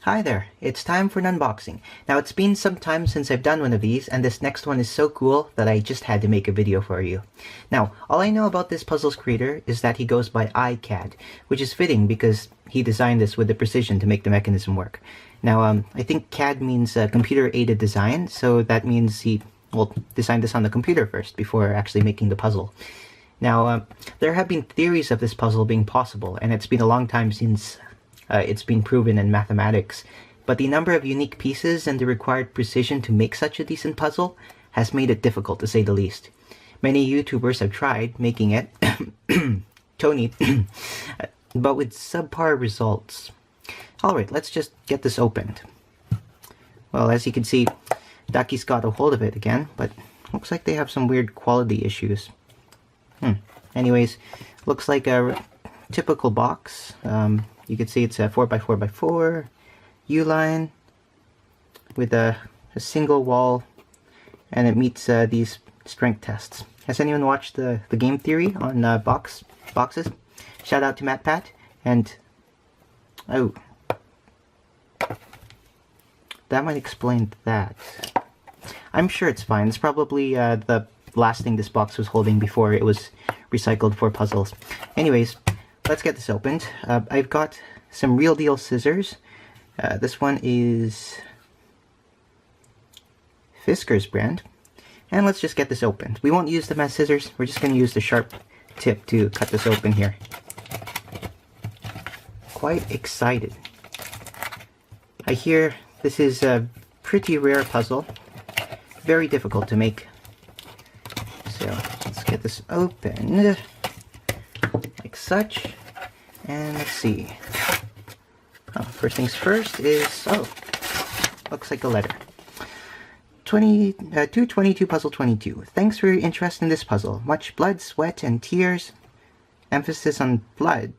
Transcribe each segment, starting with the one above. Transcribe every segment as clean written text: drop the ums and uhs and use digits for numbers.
Hi there, it's time for an unboxing. Now it's been some time since I've done one of these, and this next one is so cool that I just had to make a video for you. Now, all I know about this puzzle's creator is that he goes by iCAD, which is fitting because he designed this with the precision to make the mechanism work. Now, I think CAD means computer-aided design, so that means he, designed this on the computer first before actually making the puzzle. Now, there have been theories of this puzzle being possible, and it's been a long time since it's been proven in mathematics, but the number of unique pieces and the required precision to make such a decent puzzle has made it difficult, to say the least. Many YouTubers have tried making it, Tony, but with subpar results. Alright, let's just get this opened. Well, as you can see, Ducky's got a hold of it again, but looks like they have some weird quality issues. Anyways, looks like a typical box. You can see it's a 4x4x4 U-line with a single wall, and it meets these strength tests. Has anyone watched the game theory on boxes? Shout out to MattPat. And oh, that might explain that. I'm sure it's fine. It's probably the last thing this box was holding before it was recycled for puzzles. Anyways, let's get this opened. I've got some real deal scissors. This one is Fisker's brand. And let's just get this opened. We won't use them as scissors. We're just going to use the sharp tip to cut this open here. Quite excited. I hear this is a pretty rare puzzle. Very difficult to make. So let's get this open like such. And let's see. First things first is, looks like a letter. 222 Puzzle 22. Thanks for your interest in this puzzle. Much blood, sweat, and tears. Emphasis on blood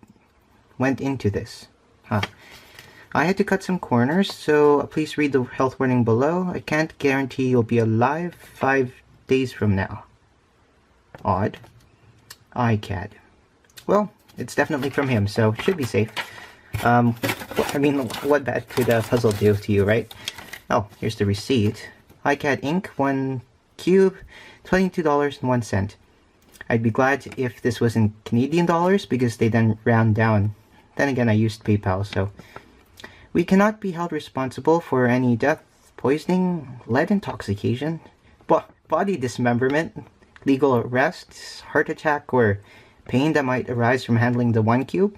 went into this. I had to cut some corners, so please read the health warning below. I can't guarantee you'll be alive 5 days from now. Odd. iCAD. Well, it's definitely from him, so it should be safe. I mean, what bad could a puzzle do to you, right? Oh, here's the receipt. iCAD ink, 1 cube, $22.01. I'd be glad if this was in Canadian dollars, because they then round down. Then again, I used PayPal, so. We cannot be held responsible for any death, poisoning, lead intoxication, body dismemberment, legal arrest, heart attack, or pain that might arise from handling the 1 cube.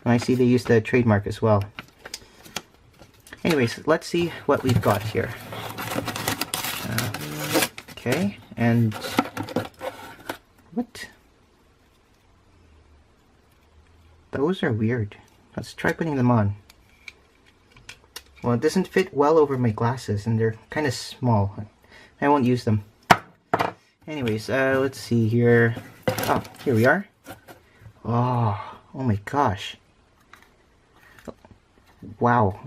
And I see they used the trademark as well. Anyways, let's see what we've got here. Okay, and what? Those are weird. Let's try putting them on. Well, it doesn't fit well over my glasses, and they're kind of small. I won't use them. Anyways, let's see here. Oh, here we are. Oh my gosh. Wow,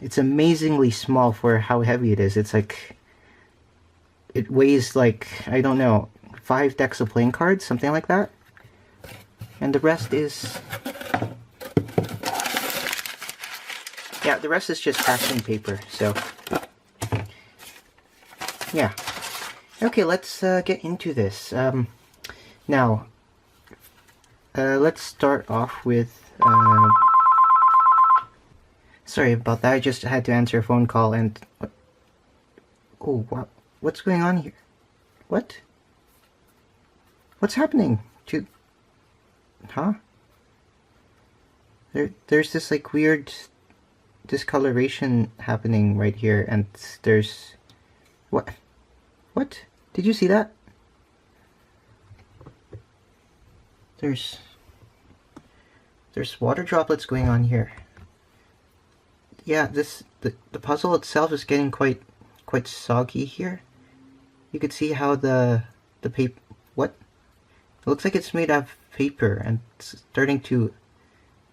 it's amazingly small for how heavy it is. It's like, it weighs like, I don't know, 5 decks of playing cards, something like that. And the rest is, yeah, the rest is just packing paper, so, yeah. Okay, let's get into this. Now, let's start off with, sorry about that, I just had to answer a phone call and, oh, wow, what's going on here? What? What's happening to, There's this like weird discoloration happening right here, and there's, what? Did you see that? There's water droplets going on here. Yeah, the puzzle itself is getting quite soggy here. You could see how the paper, what? It looks like it's made of paper and it's starting to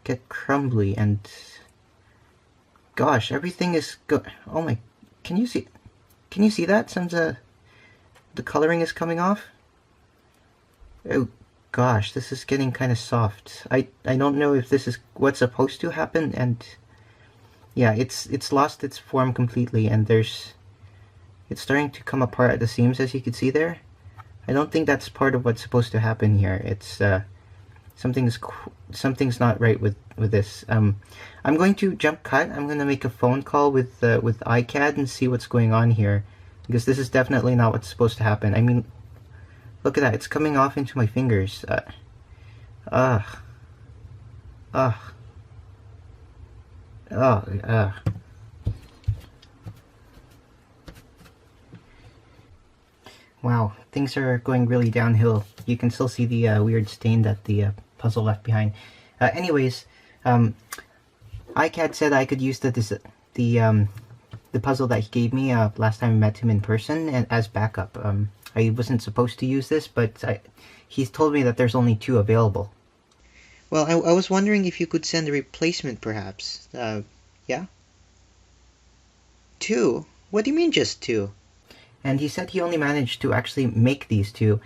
get crumbly, and gosh, everything is oh my, can you see that? Some the coloring is coming off. Oh gosh, this is getting kind of soft. I don't know if this is what's supposed to happen, and yeah, it's lost its form completely, and it's starting to come apart at the seams, as you can see there. I don't think that's part of what's supposed to happen here. It's something's not right with this. I'm going to jump cut. I'm going to make a phone call with iCAD and see what's going on here, because this is definitely not what's supposed to happen. I mean, look at that. It's coming off into my fingers. Ugh. Ugh. Ugh. Wow, things are going really downhill. You can still see the weird stain that the puzzle left behind. Anyways, iCAD said I could use the puzzle that he gave me last time I met him in person and as backup. I wasn't supposed to use this, but he's told me that there's only 2 available. Well, I was wondering if you could send a replacement, perhaps. Yeah? 2? What do you mean just 2? And he said he only managed to actually make these 2,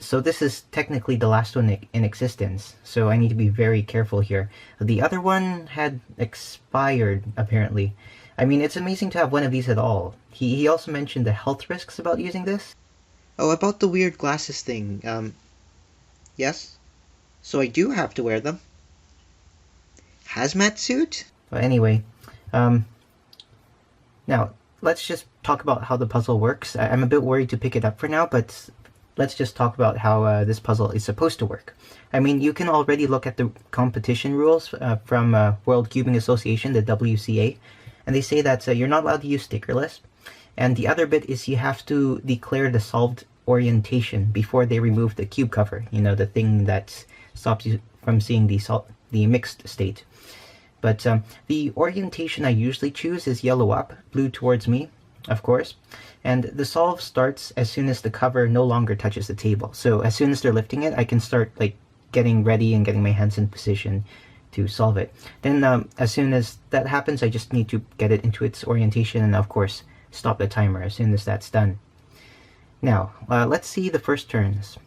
so this is technically the last one in existence, so I need to be very careful here. The other one had expired, apparently. I mean, it's amazing to have one of these at all. He also mentioned the health risks about using this. Oh, about the weird glasses thing, yes? So I do have to wear them? Hazmat suit? But anyway, now, let's just talk about how the puzzle works. I'm a bit worried to pick it up for now, but let's just talk about how this puzzle is supposed to work. I mean, you can already look at the competition rules from World Cubing Association, the WCA, and they say that you're not allowed to use stickerless. And the other bit is you have to declare the solved orientation before they remove the cube cover, you know, the thing that stops you from seeing the mixed state. But the orientation I usually choose is yellow up, blue towards me, of course. And the solve starts as soon as the cover no longer touches the table. So as soon as they're lifting it, I can start like getting ready and getting my hands in position to solve it. Then as soon as that happens, I just need to get it into its orientation and of course stop the timer as soon as that's done. Now, let's see the first turns.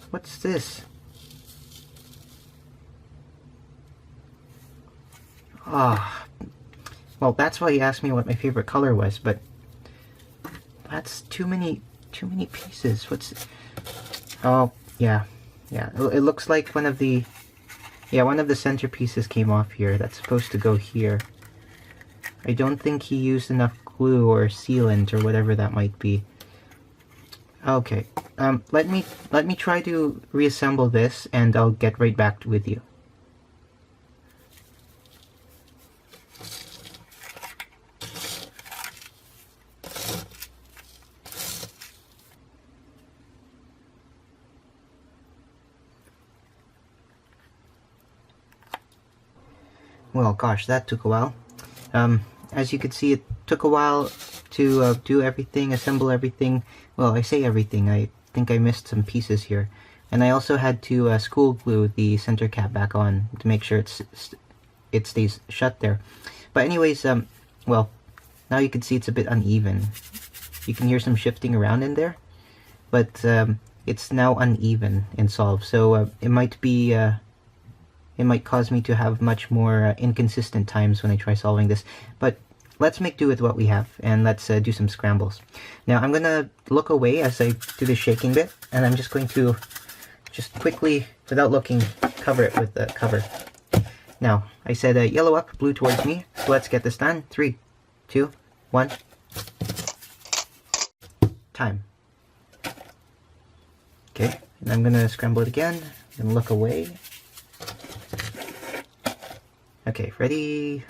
What's this? Ah, well, that's why he asked me what my favorite color was, but that's too many pieces. Oh, yeah. It looks like one of the centerpieces came off here. That's supposed to go here. I don't think he used enough glue or sealant or whatever that might be. Okay, let me try to reassemble this, and I'll get right back with you. Well, gosh, that took a while. As you can see, it took a while to do everything, assemble everything. Well, I say everything. I think I missed some pieces here. And I also had to school glue the center cap back on to make sure it stays shut there. But anyways, well, now you can see it's a bit uneven. You can hear some shifting around in there, but it's now uneven in solve. So it might cause me to have much more inconsistent times when I try solving this. But let's make do with what we have, and let's do some scrambles. Now, I'm going to look away as I do the shaking bit, and I'm just going to just quickly, without looking, cover it with the cover. Now, I said yellow up, blue towards me, so let's get this done. 3, 2, 1. Time. Okay, and I'm going to scramble it again, and look away. Okay, ready?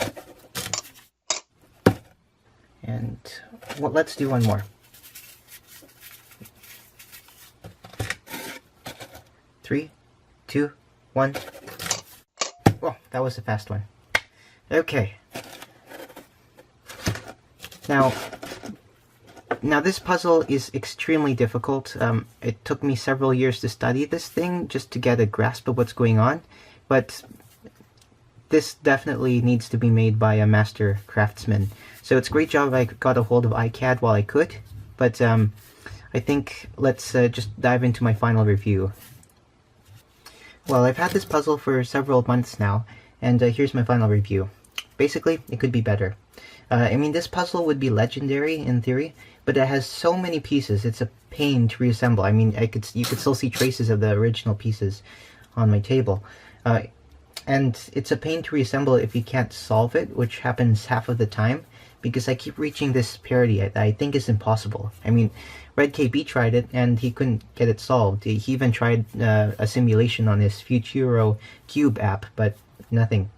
And well, let's do one more. 3, 2, 1. Oh, that was a fast one. Okay. Now this puzzle is extremely difficult. It took me several years to study this thing just to get a grasp of what's going on, but this definitely needs to be made by a master craftsman. So it's a great job I got a hold of iCAD while I could, but I think let's just dive into my final review. Well, I've had this puzzle for several months now, and here's my final review. Basically, it could be better. I mean, this puzzle would be legendary in theory, but it has so many pieces, it's a pain to reassemble. I mean, you could still see traces of the original pieces on my table. And it's a pain to reassemble if you can't solve it, which happens half of the time, because I keep reaching this parity that I think is impossible. I mean, Red KB tried it, and he couldn't get it solved. He even tried a simulation on his Futuro Cube app, but nothing.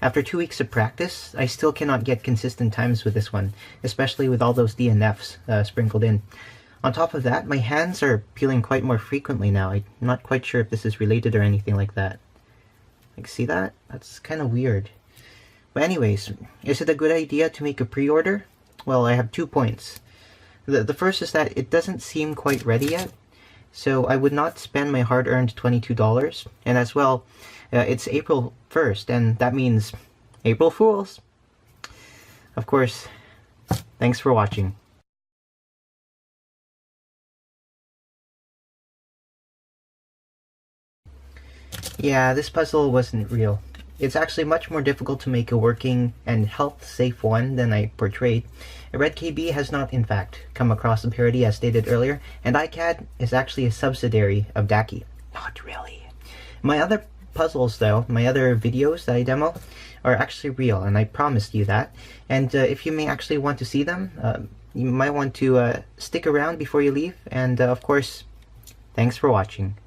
After 2 weeks of practice, I still cannot get consistent times with this one, especially with all those DNFs sprinkled in. On top of that, my hands are peeling quite more frequently now. I'm not quite sure if this is related or anything like that. Like, see that? That's kind of weird. But anyways, is it a good idea to make a pre-order? Well, I have 2 points. The first is that it doesn't seem quite ready yet, so I would not spend my hard-earned $22. And as well, it's April 1st, and that means April Fools. Of course, thanks for watching. Yeah, this puzzle wasn't real. It's actually much more difficult to make a working and health-safe one than I portrayed. Red KB has not, in fact, come across the parody as stated earlier, and iCAD is actually a subsidiary of Daki. Not really. My other puzzles, though, my other videos that I demo, are actually real, and I promised you that. And if you may actually want to see them, you might want to stick around before you leave, and of course, thanks for watching.